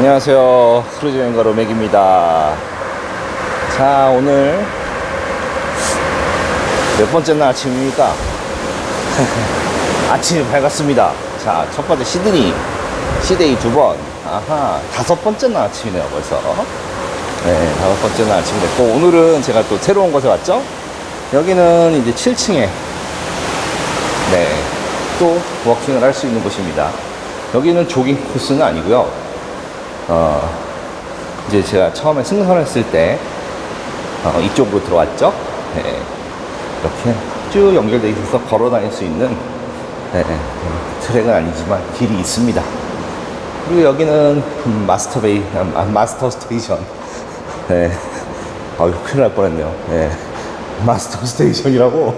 안녕하세요. 크루즈 여행가로 맥입니다. 자, 오늘 몇 번째 날 아침입니까? 아침이 밝았습니다. 자, 첫 번째 시드니 시데이 2번. 아하, 5번째 날 아침이네요, 벌써. 네, 5번째 날 아침이 됐고, 오늘은 제가 또 새로운 곳에 왔죠? 여기는 이제 7층에 네, 또 워킹을 할 수 있는 곳입니다. 여기는 조깅 코스는 아니고요. 이제 제가 처음에 승선했을 때 이쪽으로 들어왔죠. 네, 이렇게 쭉 연결되어 있어서 걸어 다닐 수 있는 트랙은 아니지만 길이 있습니다. 그리고 여기는 마스터 스테이션. 네. 아유, 큰일 날 뻔했네요. 네. 마스터 스테이션이라고.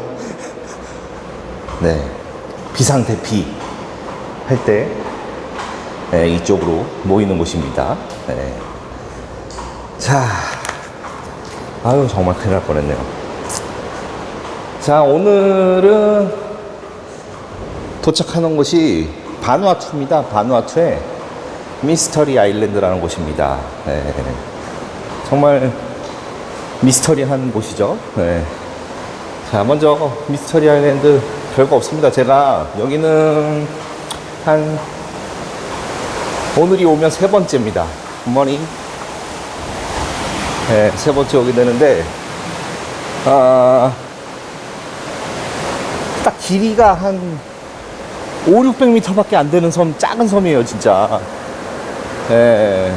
네. 비상대피 할 때 이쪽으로 모이는 곳입니다. 네. 자, 아유, 정말 큰일 날 뻔했네요. 자, 오늘은 도착하는 곳이 바누아투입니다. 바누아투의 미스터리 아일랜드라는 곳입니다. 네. 정말 미스터리한 곳이죠. 네. 자, 먼저 미스터리 아일랜드 별거 없습니다. 제가 여기는 오늘이 오면 3번째입니다. 굿모닝. 네, 3번째 오게 되는데, 딱 길이가 한 500~600m 밖에 안 되는 섬, 작은 섬이에요, 진짜. 네,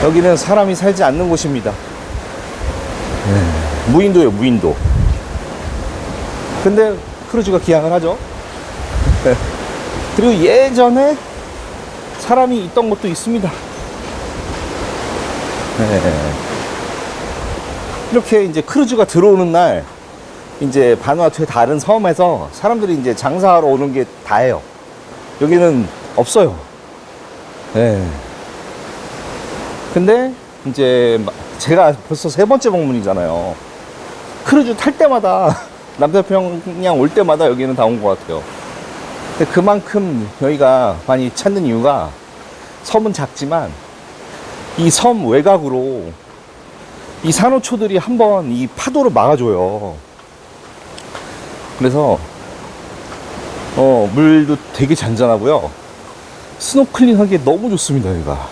여기는 사람이 살지 않는 곳입니다. 네, 무인도예요, 무인도. 근데 크루즈가 기항을 하죠. 네. 그리고 예전에 사람이 있던 곳도 있습니다. 네. 이렇게 이제 크루즈가 들어오는 날, 이제 바누아투의 다른 섬에서 사람들이 이제 장사하러 오는 게 다예요. 여기는 없어요. 네. 근데 이제 제가 벌써 3번째 방문이잖아요. 크루즈 탈 때마다 남태평양 올 때마다 여기는 다 온 것 같아요. 근데 그만큼 여기가 많이 찾는 이유가, 섬은 작지만 이 섬 외곽으로 이 산호초들이 한번 이 파도를 막아줘요. 그래서 물도 되게 잔잔하고요. 스노클링 하기에 너무 좋습니다, 여기가.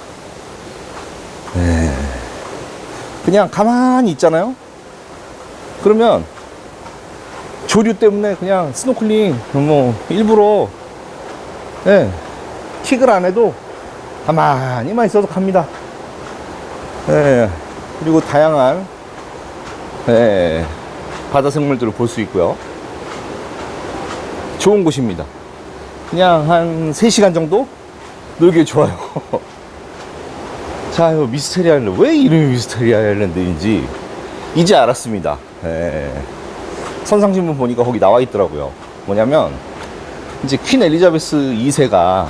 네. 그냥 가만히 있잖아요. 그러면 조류 때문에 그냥 스노클링 일부러 킥을 안 해도 가만히만 있어도 갑니다. 그리고 다양한 바다 생물들을 볼 수 있고요. 좋은 곳입니다. 그냥 한 3시간 정도 놀기 좋아요. 자, 이거 미스테리 아일랜드, 왜 이름이 미스테리 아일랜드인지 이제 알았습니다. 선상신문 보니까 거기 나와 있더라고요. 뭐냐면 이제 퀸 엘리자베스 2세가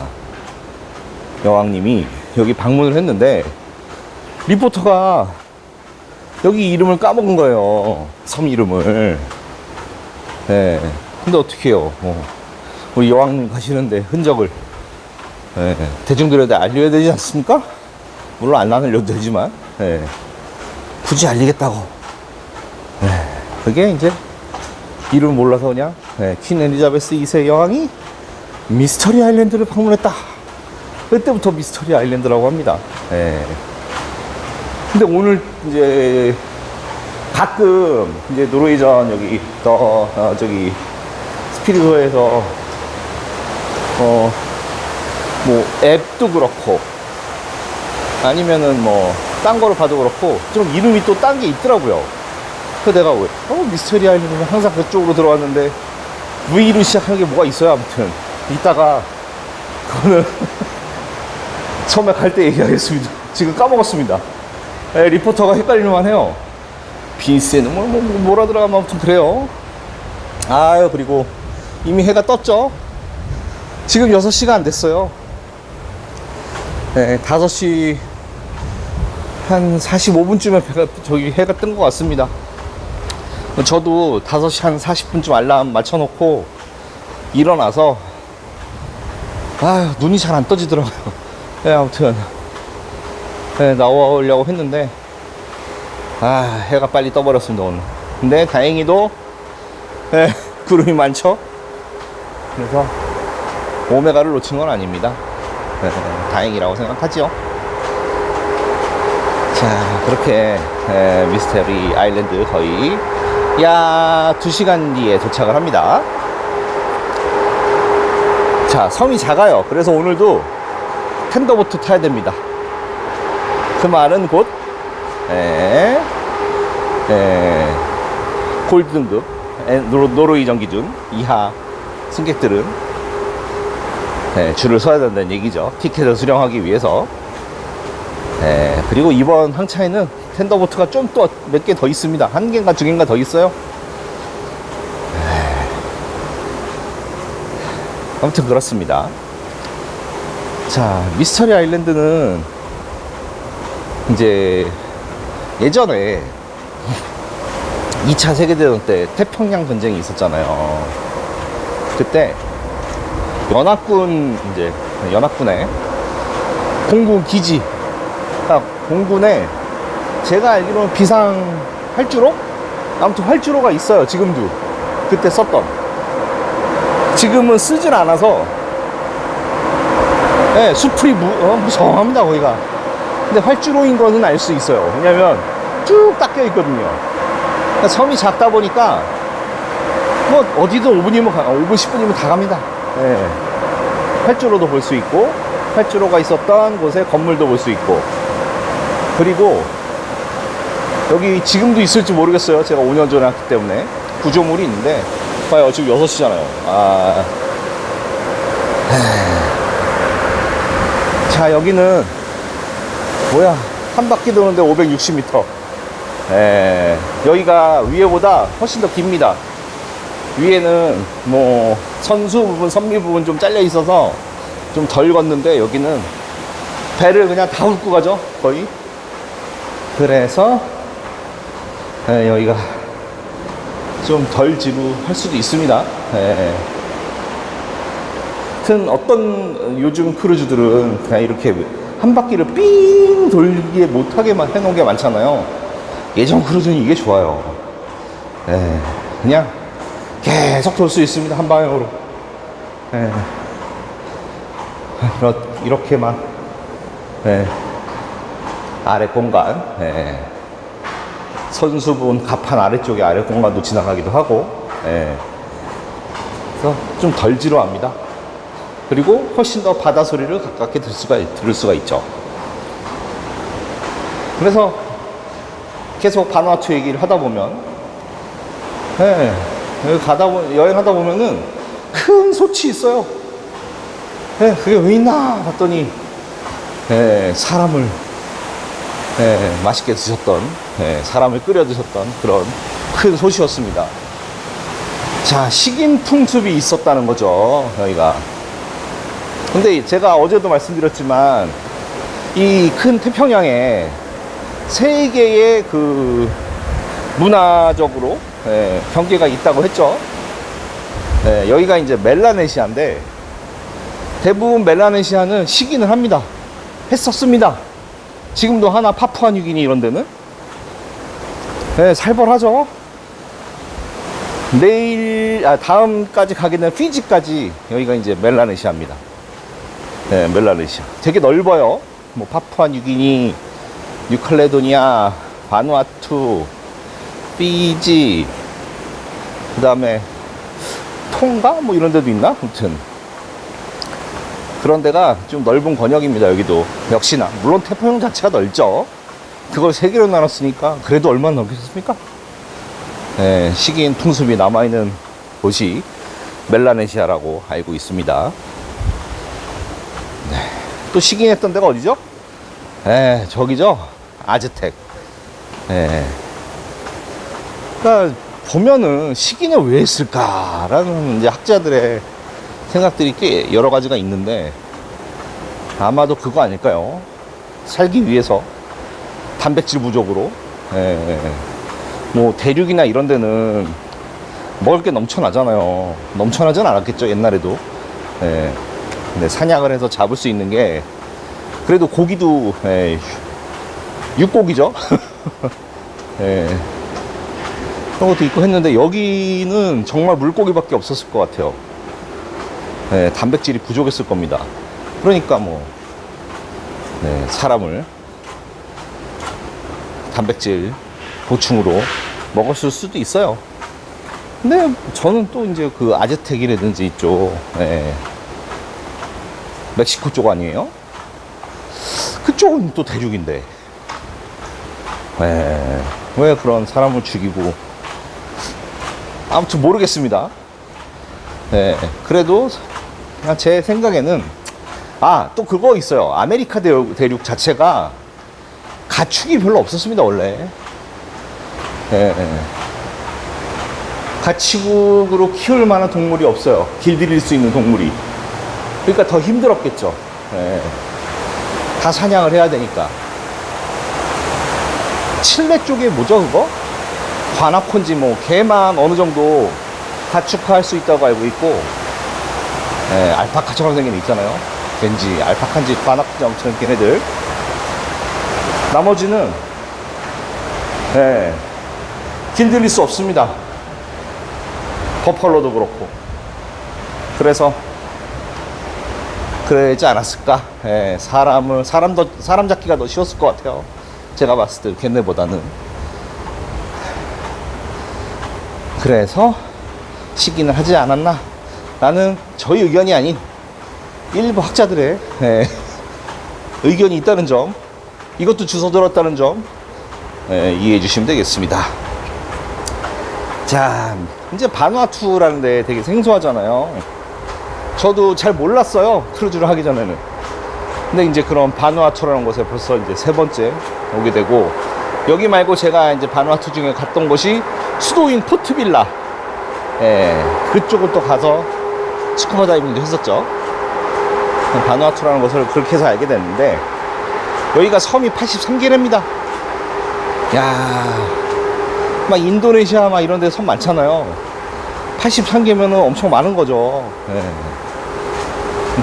여왕님이 여기 방문을 했는데, 리포터가 여기 이름을 까먹은 거예요. 섬 이름을. 근데 어떡해요. 우리 여왕님 가시는데 흔적을 대중들에게 알려야 되지 않습니까? 물론 안 알려도 되지만 굳이 알리겠다고. 그게 이제 이름을 몰라서 그냥 퀸 엘리자베스 2세 여왕이 미스터리 아일랜드를 방문했다. 그때부터 미스터리 아일랜드라고 합니다. 근데 오늘 이제 가끔 이제 노르웨이전 여기 저기 스피리트에서 뭐 앱도 그렇고 아니면은 뭐 딴 거를 봐도 그렇고 좀 이름이 또 딴 게 있더라고요. 그래서 내가 왜 미스터리 아일랜드는 항상 그쪽으로 들어왔는데 V로 시작하는 게 뭐가 있어요. 아무튼 이따가 그거는 처음에 갈 때 얘기하겠습니다. 지금 까먹었습니다. 리포터가 헷갈릴만 해요. 빈스에는 뭐라 들어가면 아무튼 그래요. 아유, 그리고 이미 해가 떴죠. 지금 6시가 안 됐어요. 5시 한 45분쯤에 해가 뜬 것 같습니다. 저도 5시 한 40분쯤 알람 맞춰놓고 일어나서 눈이 잘 안 떠지더라고요. 아무튼 네, 나오려고 했는데 해가 빨리 떠버렸습니다 오늘. 근데 다행히도 구름이 많죠. 그래서 오메가를 놓친 건 아닙니다. 다행이라고 생각하죠. 자, 그렇게 미스테리 아일랜드 거의 약 2시간 뒤에 도착을 합니다. 자, 섬이 작아요. 그래서 오늘도 텐더보트 타야 됩니다. 그 말은 곧 골드 등급 노르웨이전 기준 이하 승객들은 줄을 서야 된다는 얘기죠. 티켓을 수령하기 위해서. 그리고 이번 항차에는 텐더보트가 좀 또 몇 개 더 있습니다. 한 개인가 두 개인가 더 있어요. 아무튼 그렇습니다. 자, 미스터리 아일랜드는 이제 예전에 2차 세계대전 때 태평양 전쟁이 있었잖아요. 그때 연합군의 공군 기지, 공군에 제가 알기로는 비상 활주로? 아무튼 활주로가 있어요. 지금도. 그때 썼던. 지금은 쓰질 않아서 수풀이 무성합니다 거기가. 근데 활주로인 거는 알 수 있어요. 왜냐면 쭉 닦여 있거든요. 그러니까 섬이 작다 보니까 뭐 어디든 5분 10분이면 다 갑니다. 활주로도 볼 수 있고, 활주로가 있었던 곳에 건물도 볼 수 있고, 그리고 여기 지금도 있을지 모르겠어요. 제가 5년 전에 왔기 때문에. 구조물이 있는데 봐요, 지금 6시잖아요 자, 여기는 뭐야, 한 바퀴 도는데 560m. 여기가 위에보다 훨씬 더 깁니다. 위에는 뭐 선수 부분, 선미 부분 좀 잘려 있어서 좀 덜 걷는데, 여기는 배를 그냥 다 훑고 가죠 거의. 그래서 여기가 좀 덜 지루할 수도 있습니다. 하여튼 어떤 요즘 크루즈들은 그냥 이렇게 한 바퀴를 삥 돌게 못하게만 해놓은 게 많잖아요. 예전 크루즈는 이게 좋아요. 그냥 계속 돌 수 있습니다, 한 방향으로. 이렇게만 아래 공간, 선수분 갑판 아래쪽에 아래 공간도 지나가기도 하고, 그래서 좀 덜 지루합니다. 그리고 훨씬 더 바다 소리를 가깝게 들을 수가 있죠. 그래서 계속 바누아투 얘기를 하다 보면, 여행하다 보면은 큰 솥이 있어요. 그게 왜 있나 봤더니 사람을 맛있게 드셨던, 사람을 끓여 드셨던 그런 큰 솥이었습니다. 자, 식인풍습이 있었다는 거죠, 여기가. 근데 제가 어제도 말씀드렸지만 이 큰 태평양에 세 개의 그 문화적으로 경계가 있다고 했죠. 여기가 이제 멜라네시아인데, 대부분 멜라네시아는 식인을 합니다. 했었습니다. 지금도 하나, 파푸아뉴기니 이런 데는 살벌하죠. 다음까지 가게 되는 피지까지 여기가 이제 멜라네시아입니다. 멜라네시아 되게 넓어요. 뭐 파푸아뉴기니, 뉴칼레도니아, 바누아투, 피지, 그 다음에 통가 뭐 이런 데도 있나? 아무튼 그런 데가 좀 넓은 권역입니다. 여기도 역시나. 물론 태평양 자체가 넓죠. 그걸 세 개로 나눴으니까 그래도 얼마나 넓겠습니까? 식인 풍습이 남아있는 곳이 멜라네시아라고 알고 있습니다. 또 식인했던 데가 어디죠? 저기죠. 아즈텍. 그러니까 보면은 식인을 왜 했을까라는 이제 학자들의 생각들이 꽤 여러 가지가 있는데, 아마도 그거 아닐까요? 살기 위해서, 단백질 부족으로. 뭐 대륙이나 이런 데는 먹을 게 넘쳐나잖아요. 넘쳐나진 않았겠죠, 옛날에도. 근데 사냥을 해서 잡을 수 있는 게, 그래도 고기도 육고기죠. 예. 그런 것도 있고 했는데 여기는 정말 물고기밖에 없었을 것 같아요. 예, 단백질이 부족했을 겁니다. 그러니까 뭐 네, 사람을 단백질 보충으로 먹었을 수도 있어요. 근데 저는 또 이제 그 아즈텍이라든지 이쪽, 예, 멕시코 쪽 아니에요? 그쪽은 또 대륙인데, 예, 왜 그런 사람을 죽이고, 아무튼 모르겠습니다. 예, 그래도 그냥 제 생각에는, 아, 또 그거 있어요. 아메리카 대륙 자체가 가축이 별로 없었습니다, 원래. 예, 예. 가축으로 키울 만한 동물이 없어요. 길들일 수 있는 동물이. 그러니까 더 힘들었겠죠. 예. 다 사냥을 해야 되니까. 칠레 쪽에 뭐죠, 그거? 관악콘지 뭐, 개만 어느 정도 가축화할 수 있다고 알고 있고, 예, 알파카처럼 생긴 애 있잖아요. 왠지 알파카인지 관악콘지 아무튼 걔네들. 나머지는, 예, 길들일 수 없습니다. 버펄로도 그렇고. 그래서 그러지 않았을까? 예, 사람 잡기가 더 쉬웠을 것 같아요. 제가 봤을 때 걔네보다는. 그래서 시기는 하지 않았나? 라는 저희 의견이 아닌 일부 학자들의, 예, 의견이 있다는 점, 이것도 주워 들었다는 점, 예, 이해해 주시면 되겠습니다. 자, 이제 바누아투라는 데 되게 생소하잖아요. 저도 잘 몰랐어요, 크루즈를 하기 전에는. 근데 이제 그런 바누아투라는 곳에 벌써 이제 3번째 오게 되고, 여기 말고 제가 이제 바누아투 중에 갔던 곳이 수도인 포트빌라, 예, 그쪽은 또 가서 스쿠버 다이빙도 했었죠. 바누아투라는 곳을 그렇게 해서 알게 됐는데, 여기가 섬이 83개랍니다. 야, 막 인도네시아 막 이런 데 섬 많잖아요. 83개면은 엄청 많은 거죠. 예.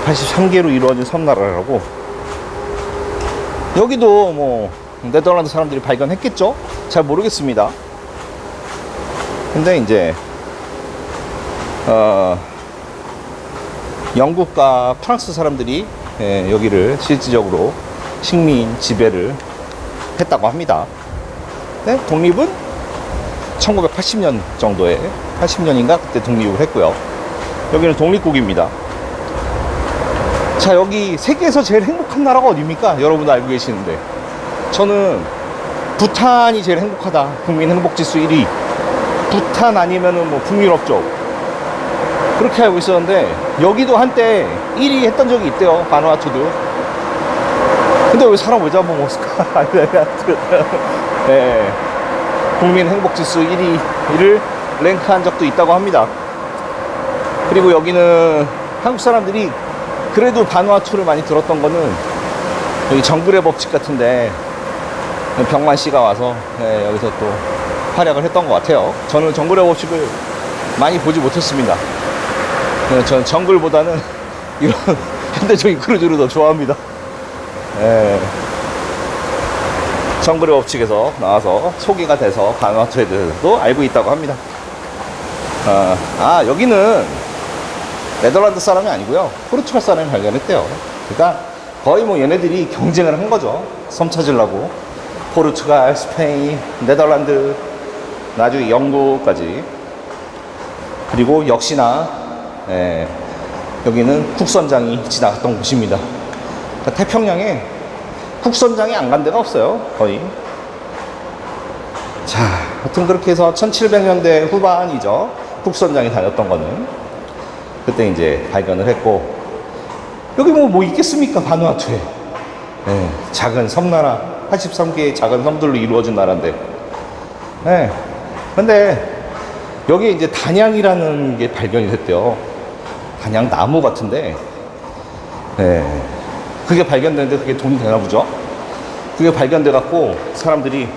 83개로 이루어진 섬나라라고. 여기도 뭐 네덜란드 사람들이 발견했겠죠? 잘 모르겠습니다. 근데 이제 영국과 프랑스 사람들이, 예, 여기를 실질적으로 식민 지배를 했다고 합니다. 네? 독립은 1980년 정도에, 80년인가 그때 독립을 했고요. 여기는 독립국입니다. 자, 여기 세계에서 제일 행복한 나라가 어디입니까? 여러분도 알고 계시는데, 저는 부탄이 제일 행복하다. 국민 행복지수 1위. 부탄 아니면은 뭐 북유럽 쪽, 그렇게 알고 있었는데, 여기도 한때 1위 했던 적이 있대요. 바누아투도. 근데 왜 사람 왜 잡아먹었을까? 네, 국민 행복지수 1위를 랭크한 적도 있다고 합니다. 그리고 여기는 한국 사람들이 그래도 바누아투를 많이 들었던 거는 여기 정글의 법칙 같은데, 병만 씨가 와서, 네, 여기서 또 활약을 했던 것 같아요. 저는 정글의 법칙을 많이 보지 못했습니다. 네, 저는 정글보다는 이런 현대적인 크루즈를 더 좋아합니다. 네. 정글의 법칙에서 나와서 소개가 돼서 바누아투에 대해서도 알고 있다고 합니다. 여기는 네덜란드 사람이 아니고요, 포르투갈 사람이 발견했대요. 그러니까 거의 뭐 얘네들이 경쟁을 한 거죠. 섬 찾으려고. 포르투갈, 스페인, 네덜란드, 나중에 영국까지. 그리고 역시나, 예, 여기는 국선장이 지나갔던 곳입니다. 그러니까 태평양에 국선장이 안 간 데가 없어요, 거의. 자, 하여튼 그렇게 해서 1700년대 후반이죠. 국선장이 다녔던 거는. 그때 이제 발견을 했고, 여기 뭐 있겠습니까, 바누아투에. 네, 작은 섬나라, 83개의 작은 섬들로 이루어진 나라인데. 네. 근데 여기에 이제 단양이라는 게 발견이 됐대요. 단양 나무 같은데, 네, 그게 발견됐는데 그게 돈이 되나 보죠. 그게 발견돼 갖고 사람들이,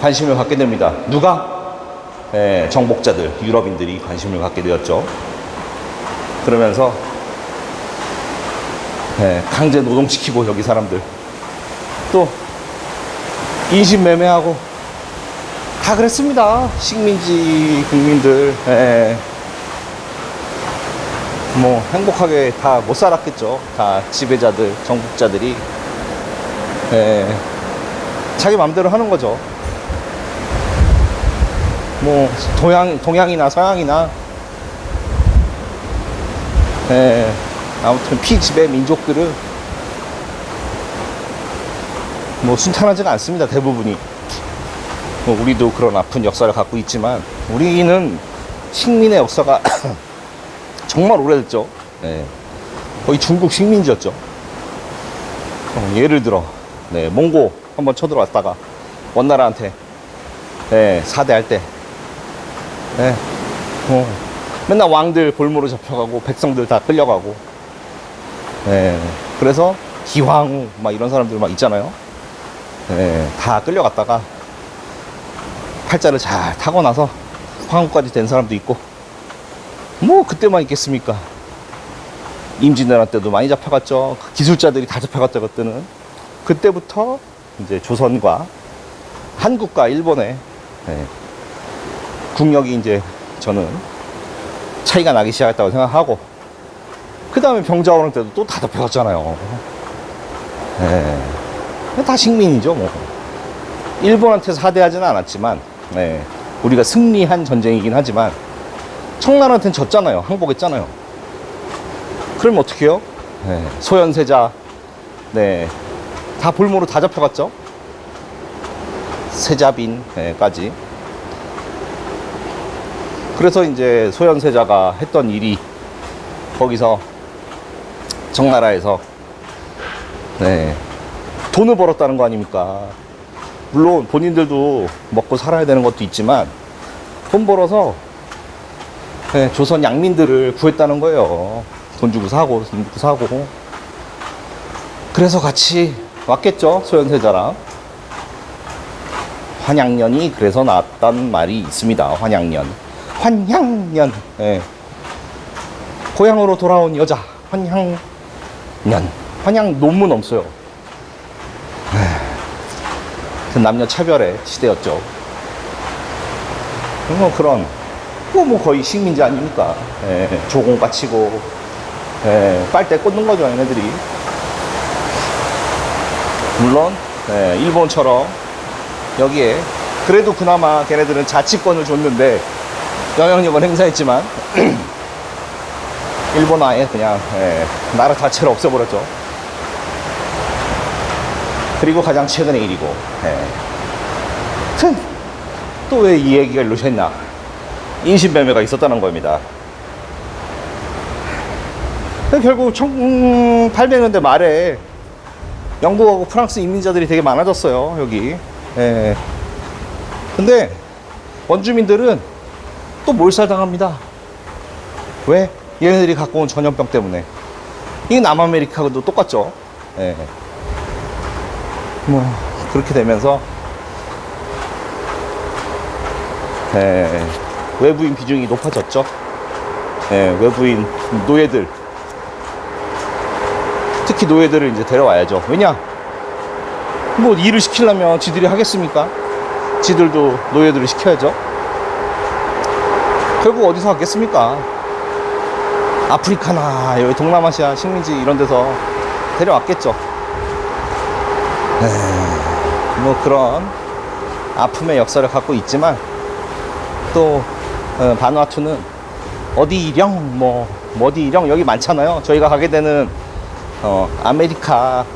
관심을 갖게 됩니다. 누가? 정복자들, 유럽인들이 관심을 갖게 되었죠. 그러면서 강제 노동시키고, 여기 사람들 또 인신매매하고 다 그랬습니다. 식민지 국민들. 예. 뭐 행복하게 다 못 살았겠죠. 다 지배자들, 정복자들이. 예. 자기 맘대로 하는 거죠. 뭐 동양이나 서양이나. 예. 아무튼 피지배 민족들은 뭐 순탄하지가 않습니다. 대부분이. 뭐 우리도 그런 아픈 역사를 갖고 있지만 우리는 식민의 역사가 정말 오래됐죠. 네. 거의 중국 식민지였죠. 예를 들어 몽고 한번 쳐들어왔다가 원나라한테 사대할 때 맨날 왕들 볼모로 잡혀가고 백성들 다 끌려가고 그래서 기황후 막 이런 사람들 막 있잖아요. 다 끌려갔다가 팔자를 잘 타고 나서 황후까지 된 사람도 있고 뭐 그때만 있겠습니까. 임진왜란 때도 많이 잡혀갔죠. 기술자들이 다 잡혀갔죠. 그때는. 그때부터 이제 조선과 한국과 일본의 국력이 이제 저는 차이가 나기 시작했다고 생각하고, 그 다음에 병자호란 때도 또 다 잡혀갔잖아요. 다 식민이죠 뭐. 일본한테서 하대하지는 않았지만 우리가 승리한 전쟁이긴 하지만 청나라한테는 졌잖아요. 항복했잖아요. 그러면 어떻게 해요? 소현세자 다 볼모로 다 잡혀갔죠. 세자빈까지. 그래서 이제 소현세자가 했던 일이 거기서 청나라에서 돈을 벌었다는 거 아닙니까? 물론 본인들도 먹고 살아야 되는 것도 있지만 돈 벌어서 조선 양민들을 구했다는 거예요. 돈 주고 사고, 돈 주고 사고. 그래서 같이 왔겠죠, 소현세자랑. 환양년이 그래서 나왔단 말이 있습니다. 환양년. 환양년. 고향으로 돌아온 여자. 환양년. 환양 논문 없어요. 남녀 차별의 시대였죠. 뭐 그런, 뭐 거의 식민지 아닙니까? 조공 바치고, 빨대 꽂는 거죠, 얘네들이. 물론, 일본처럼 여기에, 그래도 그나마 걔네들은 자치권을 줬는데, 영향력을 행사했지만, 일본 아예 그냥, 나라 자체를 없애버렸죠. 그리고 가장 최근의 일이고, 또 왜 이 얘기가 일로 샜나? 인신매매가 있었다는 겁니다. 결국 1800년대 말에 영국하고 프랑스 이민자들이 되게 많아졌어요, 여기. 근데 원주민들은 또 몰살당합니다. 왜? 얘네들이 갖고 온 전염병 때문에. 이게 남아메리카도 똑같죠. 뭐 그렇게 되면서 외부인 비중이 높아졌죠. 외부인 노예들, 특히 노예들을 이제 데려와야죠. 왜냐? 뭐 일을 시키려면 지들이 하겠습니까? 지들도 노예들을 시켜야죠. 결국 어디서 하겠습니까? 아프리카나 여기 동남아시아 식민지 이런 데서 데려왔겠죠. 뭐 그런 아픔의 역사를 갖고 있지만, 또 바누아투는 어디령 뭐 어디령 여기 많잖아요. 저희가 가게 되는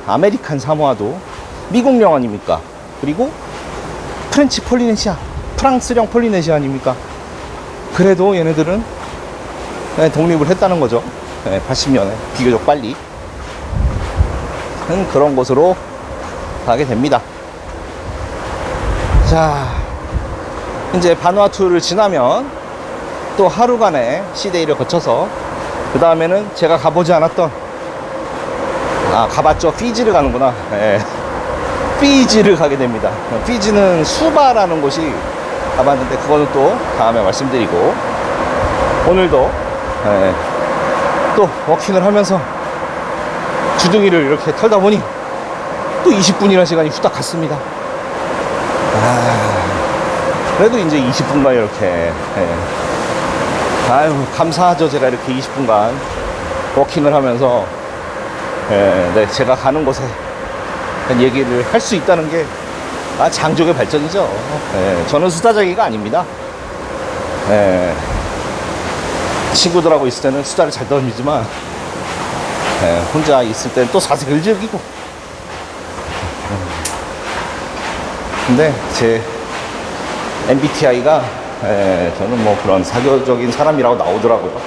아메리칸 사모아도 미국령 아닙니까? 그리고 프렌치 폴리네시아, 프랑스령 폴리네시아 아닙니까? 그래도 얘네들은 독립을 했다는 거죠. 80년에 비교적 빨리. 그런 곳으로 가게 됩니다. 자, 이제 바누아투를 지나면 또 하루간의 시데이를 거쳐서 그 다음에는 제가 가보지 않았던, 가봤죠. 피지를 가는구나. 피지를 가게 됩니다. 피지는 수바라는 곳이 가봤는데 그거는 또 다음에 말씀드리고, 오늘도 또 워킹을 하면서 주둥이를 이렇게 털다 보니 또 20분이라는 시간이 후딱 갔습니다. 그래도 이제 20분간 이렇게, 예. 아유, 감사하죠. 제가 이렇게 20분간 워킹을 하면서, 예, 네, 제가 가는 곳에 얘기를 할 수 있다는 게, 장족의 발전이죠. 예, 저는 수다쟁이가 아닙니다. 예, 친구들하고 있을 때는 수다를 잘 던지지만, 예, 혼자 있을 때는 또 사색을 즐기고. 근데 제 MBTI가, 저는 뭐 그런 사교적인 사람이라고 나오더라고요.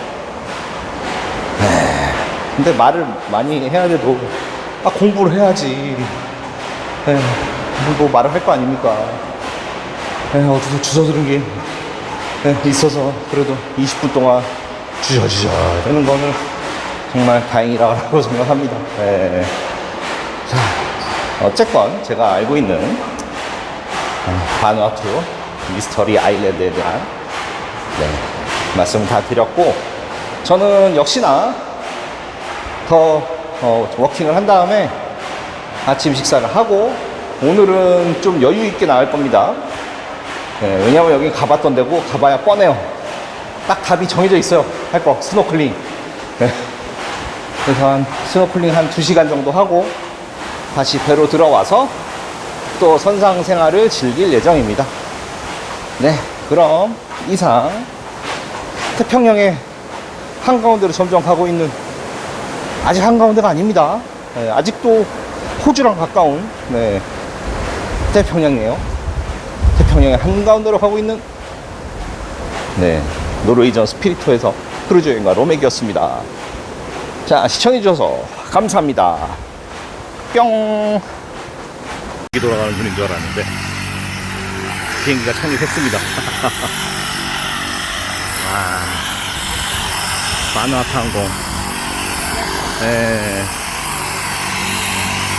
근데 말을 많이 해야 돼도, 공부를 해야지. 뭐 말을 할 거 아닙니까? 어디서 주워 들은 게 있어서 그래도 20분 동안 주저주저 되는 거는 정말 다행이라고 생각합니다. 자, 어쨌건 제가 알고 있는 바누아투 미스터리 아일랜드에 대한 말씀을 다 드렸고, 저는 역시나 더 워킹을 한 다음에 아침 식사를 하고 오늘은 좀 여유 있게 나갈 겁니다. 왜냐면 여기 가봤던 데고 가봐야 뻔해요. 딱 답이 정해져 있어요. 할 거 스노클링. 그래서 한 스노클링 한 2시간 정도 하고 다시 배로 들어와서 또 선상 생활을 즐길 예정입니다. 네, 그럼 이상 태평양의 한가운데로 점점 가고 있는, 아직 한가운데가 아닙니다. 아직도 호주랑 가까운 태평양이에요. 태평양의 한가운데로 가고 있는 노르웨이전 스피리토에서 크루즈 여행가 로맥이었습니다. 자, 시청해주셔서 감사합니다. 뿅. 돌아가는 분인 줄 알았는데 비행기가 착륙했습니다. 바누아투 항공.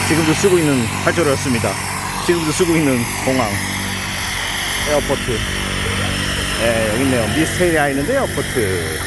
지금도 쓰고 있는 활주로였습니다. 지금도 쓰고 있는 공항 에어포트. 여기 있네요. 미스테리 아일랜드 에어포트.